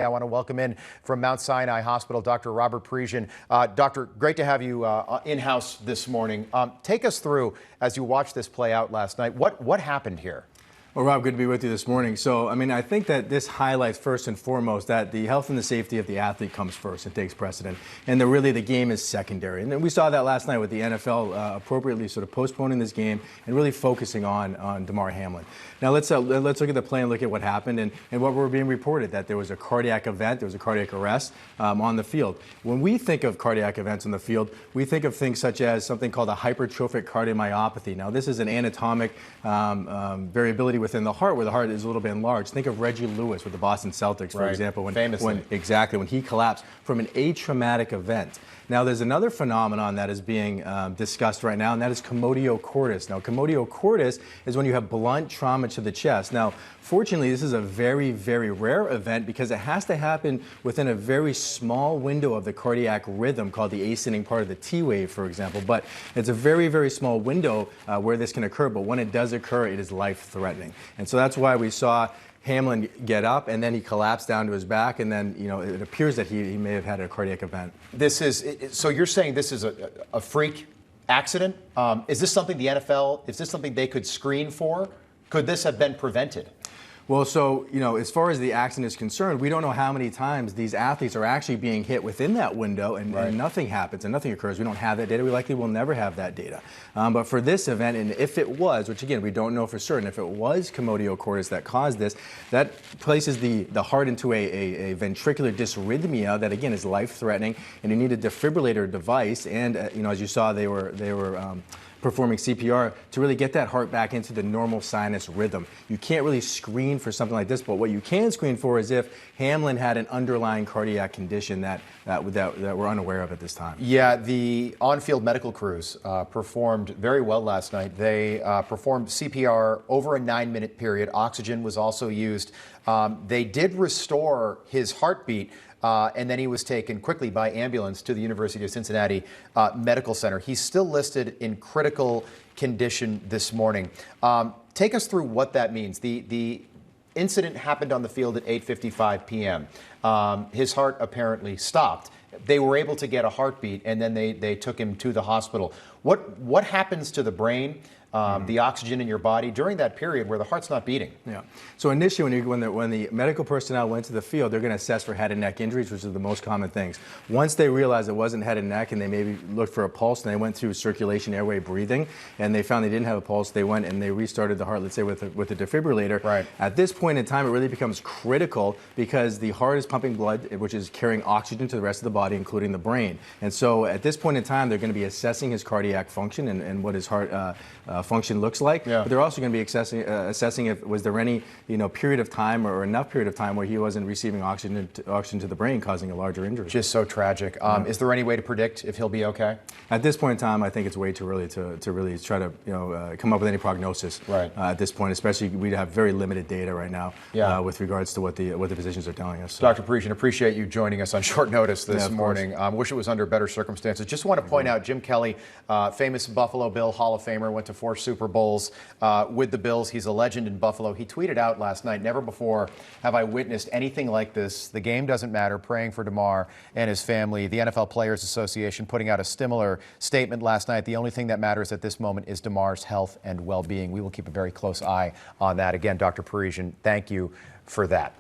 I want to welcome in from Mount Sinai Hospital, Dr. Robert Parisien. Doctor, great to have you in-house this morning. Take us through, as you watched this play out last night, what happened here? Well, Rob, good to be with you this morning. So, I think that this highlights first and foremost that the health and the safety of the athlete comes first and takes precedent, and really the game is secondary. And then we saw that last night with the NFL appropriately sort of postponing this game and really focusing on Damar Hamlin. Now let's look at the play and look at what happened and what we're being reported, that there was a cardiac event, there was a cardiac arrest on the field. When we think of cardiac events on the field, we think of things such as something called a hypertrophic cardiomyopathy. Now this is an anatomic variability within the heart, where the heart is a little bit enlarged. Think of Reggie Lewis with the Boston Celtics, for example, when he collapsed from an atraumatic event. Now, there's another phenomenon that is being discussed right now, and that is commotio cordis. Now, commotio cordis is when you have blunt trauma to the chest. Now, fortunately, this is a very, very rare event because it has to happen within a very small window of the cardiac rhythm called the ascending part of the T wave, for example. But it's a very, very small window where this can occur. But when it does occur, it is life-threatening. And so that's why we saw Hamlin get up, and then he collapsed down to his back, and then it appears that he may have had a cardiac event. So you're saying this is a freak accident? Is this something the NFL, is this something they could screen for? Could this have been prevented? Well, so, as far as the accident is concerned, we don't know how many times these athletes are actually being hit within that window and nothing happens and nothing occurs. We don't have that data. We likely will never have that data. But for this event, and if it was, which again, we don't know for certain, if it was commotio cordis that caused this, that places the heart into a ventricular dysrhythmia that, again, is life-threatening, and you need a defibrillator device. And, as you saw, they were performing CPR to really get that heart back into the normal sinus rhythm. You can't really screen for something like this, but what you can screen for is if Hamlin had an underlying cardiac condition that we're unaware of at this time. Yeah, the on-field medical crews performed very well last night. They performed CPR over a 9-minute period. Oxygen was also used. They did restore his heartbeat, and then he was taken quickly by ambulance to the University of Cincinnati Medical Center. He's still listed in critical condition this morning. Take us through what that means. The incident happened on the field at 8:55 p.m. His heart apparently stopped. They were able to get a heartbeat, and then they took him to the hospital. What happens to the brain, the oxygen in your body during that period where the heart's not beating? Yeah. So initially, when the medical personnel went to the field, they're going to assess for head and neck injuries, which are the most common things. Once they realized it wasn't head and neck, and they maybe looked for a pulse, and they went through circulation, airway, breathing, and they found they didn't have a pulse, they went and they restarted the heart, let's say with a defibrillator. Right. At this point in time, it really becomes critical because the heart is pumping blood, which is carrying oxygen to the rest of the body, including the brain. And so at this point in time, they're going to be assessing his cardiac function and what his heart function looks like. Yeah. But they're also going to be assessing if was there any period of time or enough period of time where he wasn't receiving oxygen to the brain, causing a larger injury. Just so tragic. Is there any way to predict if he'll be okay? At this point in time, I think it's way too early to really try to come up with any prognosis. Right. At this point, especially we have very limited data right now. Yeah. With regards to what the physicians are telling us. So. Dr. Parisien, appreciate you joining us on short notice this morning. Wish it was under better circumstances. Just want to point out Jim Kelly, famous Buffalo Bill Hall of Famer, went to 4 Super Bowls with the Bills. He's a legend in Buffalo. He tweeted out last night, "Never before have I witnessed anything like this. The game doesn't matter. Praying for Damar and his family." The NFL Players Association putting out a similar statement last night. The only thing that matters at this moment is Damar's health and well-being. We will keep a very close eye on that. Again, Dr. Parisien, thank you for that.